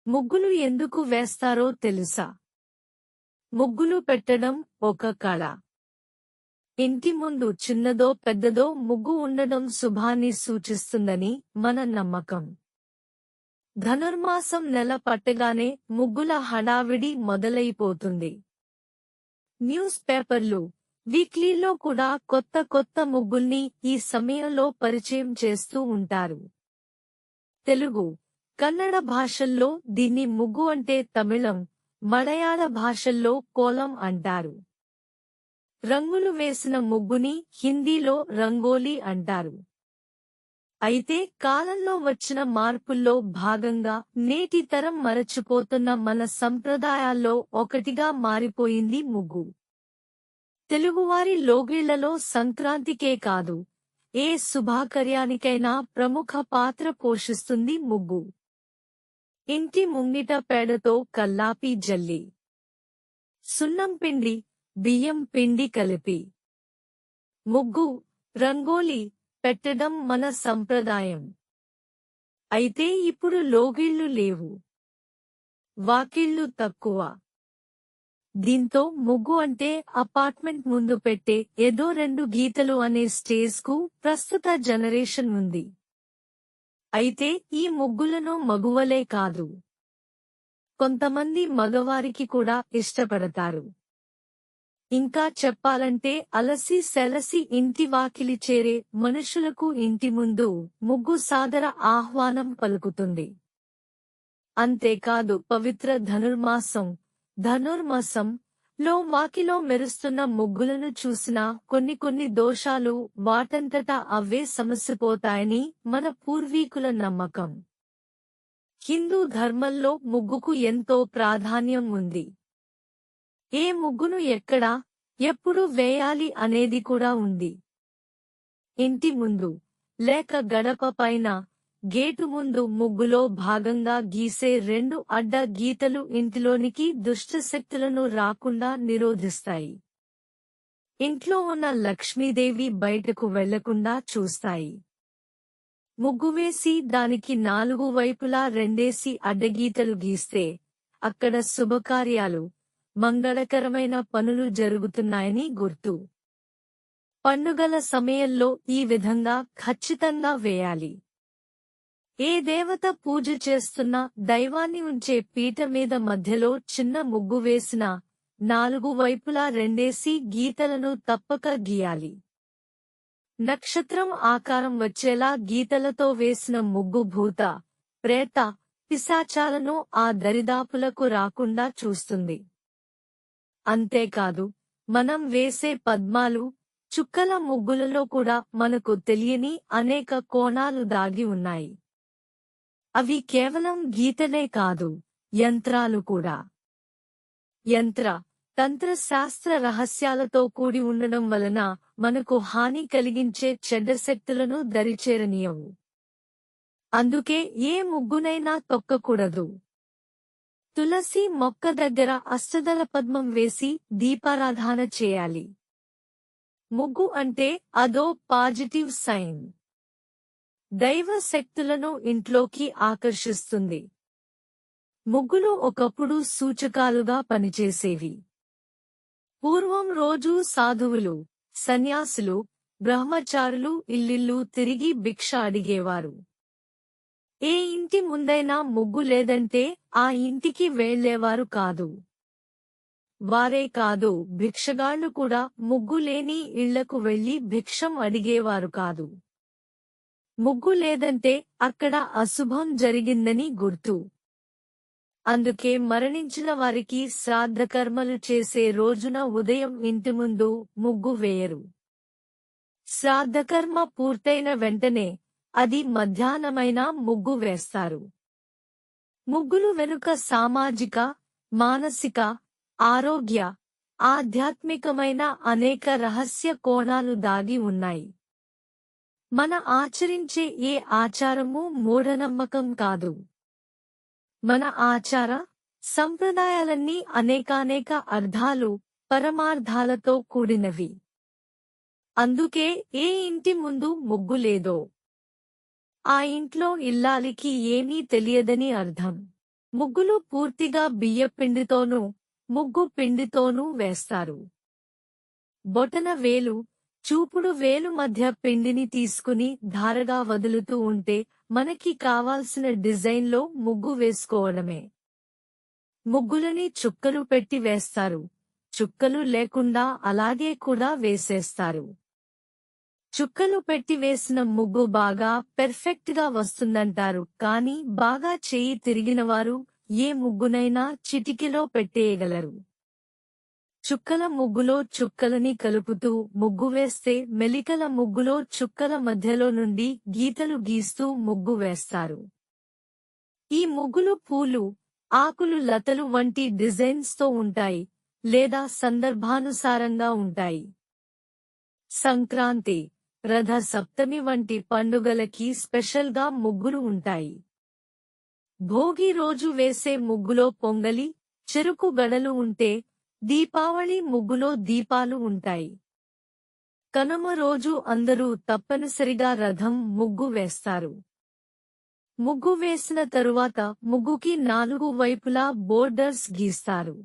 ముగ్గులు ఎందుకు వేస్తారో తెలుసా? ముగ్గులు పెట్టడం ఒక కళ. ఇంటి ముందు చిన్నదో పెద్దదో ముగ్గు ఉండడం శుభాన్ని సూచిస్తుందని మన నమ్మకం. ధనుర్మాసం నెల పట్టగానే ముగ్గుల హడావిడి మొదలైపోతుంది. న్యూస్ పేపర్లు, వీక్లీలో కూడా కొత్త కొత్త ముగ్గుల్ని ఈ సమయంలో పరిచయం చేస్తూ ఉంటారు. తెలుగు, కన్నడ భాషల్లో దీన్ని ముగ్గు అంటే తమిళం, మలయాళ భాషల్లో కోలం అంటారు. రంగులు వేసిన ముగ్గుని హిందీలో రంగోలీ అంటారు. అయితే కాలంలో వచ్చిన మార్పుల్లో భాగంగా నేటి తరం మరచిపోతున్న మన సంప్రదాయాల్లో ఒకటిగా మారిపోయింది ముగ్గు. తెలుగువారి లోగిళ్లలో సంక్రాంతికే కాదు, ఏ శుభాకార్యానికైనా ప్రముఖ పాత్ర పోషిస్తుంది ముగ్గు. ఇంటి ముంగిట పేడతో కల్లాపి జల్లి, సున్నం పిండి, బియ్యం పిండి కలిపి ముగ్గు, రంగోలీ పెట్టడం మన సంప్రదాయం. అయితే ఇప్పుడు లోగిళ్లు లేవు, వాకిళ్లు తక్కువ. దీంతో ముగ్గు అంటే అపార్ట్మెంట్ ముందు పెట్టే ఏదో 2 గీతలు అనే స్టేజ్కు ప్రస్తుత జనరేషన్ ఉంది. అయితే ఈ ముగ్గులను మగువలే కాదు, కొంతమంది మగవారికి కూడా ఇష్టపడతారు. ఇంకా చెప్పాలంటే అలసి సెలసి ఇంటి వాకిలి చేరే మనుషులకు ఇంటి ముందు ముగ్గు సాదర ఆహ్వానం పలుకుతుంది. అంతేకాదు పవిత్ర ధనుర్మాసం లో వాకిలో మెరుస్తున్న ముగ్గులను చూసినా కొన్ని దోషాలు వాటంతటా అవే సమసిపోతాయని మన పూర్వీకుల నమ్మకం. హిందూ ధర్మంలో ముగ్గుకు ఎంతో ప్రాధాన్యం ఉంది. ఏ ముగ్గును ఎక్కడ, ఎప్పుడు వేయాలి అనేది కూడా ఉంది. ఇంటి ముందు లేక గడప పైన, గేటు ముందు ముగ్గులో భాగంగా గీసే 2 అడ్డ గీతలు ఇంటిలోనికి దుష్టశక్తులను రాకుండా నిరోధిస్తాయి. ఇంట్లో ఉన్న లక్ష్మీదేవి బయటకు వెళ్లకుండా చూస్తాయి. ముగ్గు వేసి దానికి 4 వైపులా 2 అడ్డగీతలు గీస్తే అక్కడ శుభకార్యాలు, మంగళకరమైన పనులు జరుగుతున్నాయని గుర్తు. పండుగల సమయంలో ఈ విధంగా ఖచ్చితంగా వేయాలి. ఏ దేవత పూజ చేస్తున్నా దైవాన్ని ఉంచే పీట మీద మధ్యలో చిన్న ముగ్గు వేసినా 4 వైపులా 2 గీతలను తప్పక గీయాలి. నక్షత్రం ఆకారం వచ్చేలా గీతలతో వేసిన ముగ్గు భూత, ప్రేత, పిశాచాలను ఆ దరిదాపులకు రాకుండా చూస్తుంది. అంతేకాదు మనం వేసే పద్మాలు, చుక్కల ముగ్గులలో కూడా మనకు తెలియని అనేక కోణాలు దాగి ఉన్నాయి. అవి కేవలం గీతలే కాదు, యంత్రాలు కూడా. తంత్ర శాస్త్ర రహస్యాలతో కూడి ఉండడం వలన మనకు హాని కలిగించే చెడ్డ శక్తులను దరిచేరనీయవు. అందుకే ఏ ముగ్గునైనా తొక్కకూడదు. తులసి మొక్క దగ్గర అష్టదళ పద్మం వేసి దీపారాధన చేయాలి. ముగ్గు అంటే అదో పాజిటివ్ సైన్. దైవ శక్తులను ఇంట్లోకి ఆకర్షిస్తుంది. ముగ్గులు ఒకప్పుడు సూచకాలుగా పనిచేసేవి. పూర్వం రోజూ సాధువులు, సన్యాసులు, బ్రహ్మచారులు ఇల్లిల్లు తిరిగి భిక్ష అడిగేవారు. ఏ ఇంటి ముందైనా ముగ్గు లేదంటే ఆ ఇంటికి వెళ్లేవారు కాదు. వారే కాదు, భిక్షగాళ్లు కూడా ముగ్గు లేని ఇళ్లకు వెళ్లి భిక్షం అడిగేవారు కాదు. ముగ్గు లేదంటే అక్కడ అశుభం జరిగిందని గుర్తు. అందుకే మరణించిన వారికి శ్రాద్ధకర్మలు చేసే రోజున ఉదయం ఇంటి ముందు ముగ్గు వేయరు. శ్రాద్ధకర్మ పూర్తయిన వెంటనే, అది మధ్యాహ్నమైనా ముగ్గు వేస్తారు. ముగ్గులు వెనుక సామాజిక, మానసిక, ఆరోగ్య, ఆధ్యాత్మికమైన అనేక రహస్య కోణాలు దాగి ఉన్నాయి. మన ఆచరించే ఏ ఆచారమూ మూఢనమ్మకం కాదు. మన ఆచార సంప్రదాయాలన్నీ అనేకానేక అర్థాలు, పరమార్థాలతో కూడినవి. అందుకే ఏ ఇంటి ముందు ముగ్గు లేదో ఆ ఇంట్లో ఇల్లాలికి ఏమీ తెలియదని అర్థం. ముగ్గులు పూర్తిగా బియ్యపిండితోనూ ముగ్గు పిండితోనూ వేస్తారు. బొటన వేలు, చూపుడు వేలు మధ్య పిండిని తీసుకుని ధారగా వదులుతూ ఉంటే మనకి కావాల్సిన డిజైన్లో ముగ్గు వేసుకోవడమే. ముగ్గులని చుక్కలు పెట్టి వేస్తారు, చుక్కలు లేకుండా అలాగే కూడా వేసేస్తారు. చుక్కలు పెట్టి వేసిన ముగ్గు బాగా పెర్ఫెక్ట్ గా వస్తుందంటారు, కానీ బాగా చెయ్యి తిరిగినవారు ఏ ముగ్గునైనా చిటికెలో పెట్టేయగలరు. చుక్కల ముగ్గులో చుక్కలని కలుపుతూ ముగ్గు వేస్తే మెలికల ముగ్గులో చుక్కల మధ్యలో నుండి గీతలు గీస్తూ ముగ్గు వేస్తారు. ఈ ముగ్గులు పూలు, ఆకులు, లతలు వంటి డిజైన్స్ తో ఉంటాయి లేదా సందర్భానుసారంగా ఉంటాయి. సంక్రాంతి, రథ సప్తమి వంటి పండుగలకి స్పెషల్ గా ముగ్గులు ఉంటాయి. భోగి రోజు వేసే ముగ్గులో పొంగలి, చెరుకు గడలు ఉంటే దీపావళి ముగ్గులో దీపాలు ఉంటాయి. కనుమ రోజు అందరూ తప్పనిసరిగా రథం ముగ్గు వేస్తారు. ముగ్గు వేసిన తరువాత ముగ్గుకి 4 వైపులా బోర్డర్స్ గీస్తారు.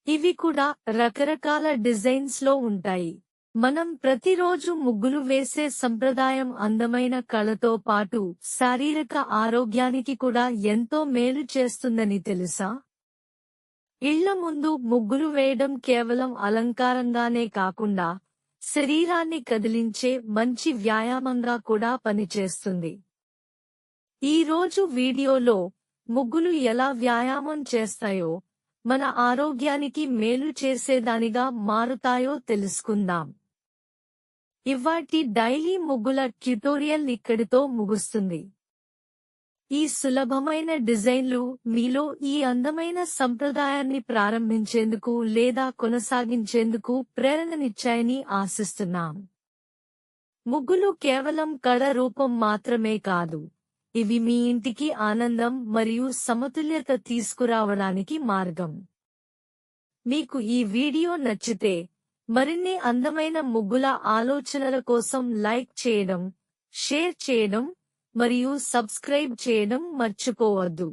ఇవి కూడా రకరకాల డిజైన్స్ లో ఉంటాయి. మనం ప్రతిరోజు ముగ్గులు వేసే సంప్రదాయం అందమైన కళతో పాటు శారీరక ఆరోగ్యానికి కూడా ఎంతో మేలు చేస్తుందని తెలుసా? ఇళ్ల ముందు ముగ్గులు వేయడం కేవలం అలంకారంగానే కాకుండా శరీరాన్ని కదిలించే మంచి వ్యాయామంగా కూడా పనిచేస్తుంది. ఈ రోజు వీడియోలో ముగ్గులు ఎలా వ్యాయామం చేస్తాయో, మన ఆరోగ్యానికి మేలు చేసేదానిగా మారుతాయో తెలుసుకుందాం. ఇవాల్టి డైలీ ముగ్గుల ట్యుటోరియల్ ఇక్కడితో ముగుస్తుంది. ఈ సులభమైన డిజైన్లు మీలో ఈ అందమైన సంప్రదాయాన్ని ప్రారంభించేందుకు లేదా కొనసాగించేందుకు ప్రేరణనిచ్చాయని ఆశిస్తున్నాం. ముగ్గులు కేవలం కళ రూపం మాత్రమే కాదు, ఇవి మీ ఇంటికి ఆనందం మరియు సమతుల్యత తీసుకురావడానికి మార్గం. మీకు ఈ వీడియో నచ్చితే మరిన్ని అందమైన ముగ్గుల ఆలోచనల కోసం లైక్ చేయడం, షేర్ చేయడం మరియు సబ్స్క్రైబ్ చేయడం మర్చిపోవద్దు.